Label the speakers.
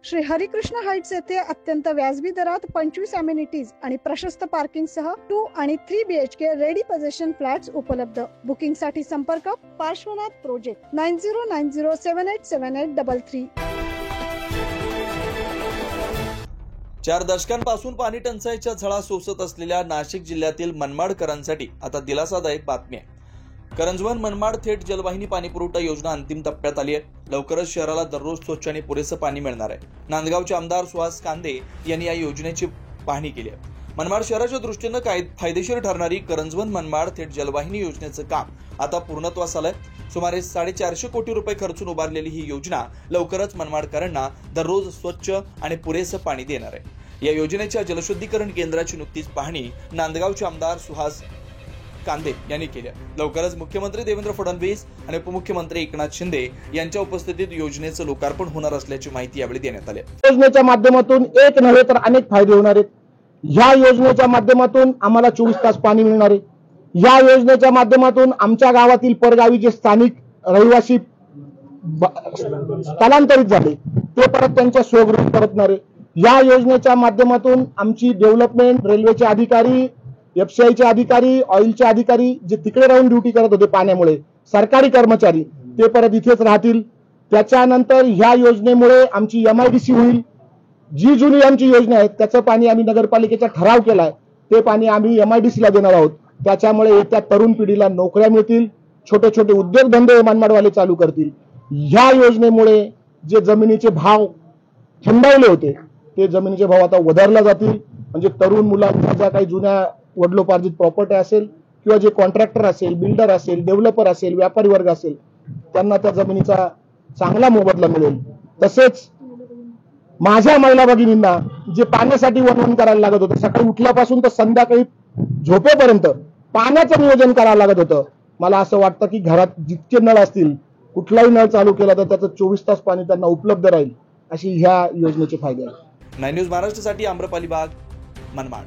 Speaker 1: Shri Harikrishna Heights येथे अत्यंत व्याजबी दरात 25 अमेनिटीज आणि प्रशस्त पार्किंग सह 2 आणि 3 BHK रेडी पोझिशन फ्लॅट्स उपलब्ध। बुकिंग साठी संपर्क पार्श्वनाथ प्रोजेक्ट 9090787833।
Speaker 2: 4 दशकांपासून पाणी टंचाईच्या झळा सोसत असलेल्या नाशिक जिल्ह्यातील मनमाडकरांसाठी आता दिलासादायक बातमी आहे। करंजवन मनमाड थेट जलवाहिनी पाणीपुरवठा योजना अंतिम टप्प्यात आली आहे। लवकरच शहराला दररोज स्वच्छ आणि पुरेसं पाणी मिळणार आहे। नांदगावचे आमदार सुहास कांदे यांनी या योजनेची पाहणी केली आहे। मनमाड शहराच्या दृष्टीने फायदेशीर ठरणारी करंजवन मनमाड थेट जलवाहिनी योजनेचं काम आता पूर्णत्वास आलंय। सुमारे 450 कोटी रुपये खर्चून उभारलेली ही योजना लवकरच मनमाडकरांना दररोज स्वच्छ आणि पुरेसं पाणी देणार आहे। या योजनेच्या जलशुद्धीकरण केंद्राची नुकतीच पाहणी नांदगावचे आमदार सुहास कांदे यांनी केली। लवकरच मुख्यमंत्री देवेंद्र फडणवीस आणि उपमुख्यमंत्री एकनाथ शिंदे यांच्या उपस्थितीत योजनेचं लोकार्पण होणार असल्याची माहिती यावेळी देण्यात आली।
Speaker 3: योजनेच्या माध्यमातून एक नव्हे तर अनेक फायदे होणार आहेत। या योजनेच्या माध्यमातून आम्हाला 24 तास पाणी मिळणार आहे। या योजनेच्या माध्यमातून आमच्या गावातील परगावी जे स्थानिक रहिवासी स्थलांतरित झाले ते परत त्यांच्या स्वगृही परतणार आहे। या योजनेच्या माध्यमातून आमची डेव्हलपमेंट, रेल्वेचे अधिकारी, एफसीआयचे अधिकारी, ऑइलचे अधिकारी जे तिकडे राहून ड्युटी करत होते पाण्यामुळे, सरकारी कर्मचारी ते परत इथेच राहतील। त्याच्यानंतर ह्या योजनेमुळे आमची MIDC होईल। जी जुनी आमची योजना आहे त्याचं पाणी आम्ही नगरपालिकेचा ठराव केलाय, ते पाणी आम्ही MIDC ला देणार आहोत। त्याच्यामुळे येत्या तरुण पिढीला नोकऱ्या मिळतील, छोटे छोटे उद्योगधंदे मनमाडवाले चालू करतील। ह्या योजनेमुळे जे जमिनीचे भाव थंडावले होते ते जमिनीचे भाव आता वधारले जातील। म्हणजे तरुण मुलांच्या ज्या काही जुन्या वडिलोपार्जित प्रॉपर्टी असेल किंवा जे कॉन्ट्रॅक्टर असेल, बिल्डर असेल, डेव्हलपर असेल, व्यापारी वर्ग असेल, त्यांना त्या जमिनीचा चांगला मोबदला मिळेल। तसेच माझ्या महिला भगिनींना जे पाण्यासाठी वणवण करायला लागत होतं, सकाळी उठल्यापासून तर संध्याकाळी झोपेपर्यंत पाण्याचं नियोजन करायला लागत होतं, मला असं वाटतं की घरात जितके नळ असतील कुठलाही नळ चालू केला तर त्याचं 24 तास पाणी त्यांना उपलब्ध राहील, अशी ह्या योजनेचे फायदे आहेत।
Speaker 2: 9 न्यूज महाराष्ट्रासाठी आम्रपाली बाग, मनमाड।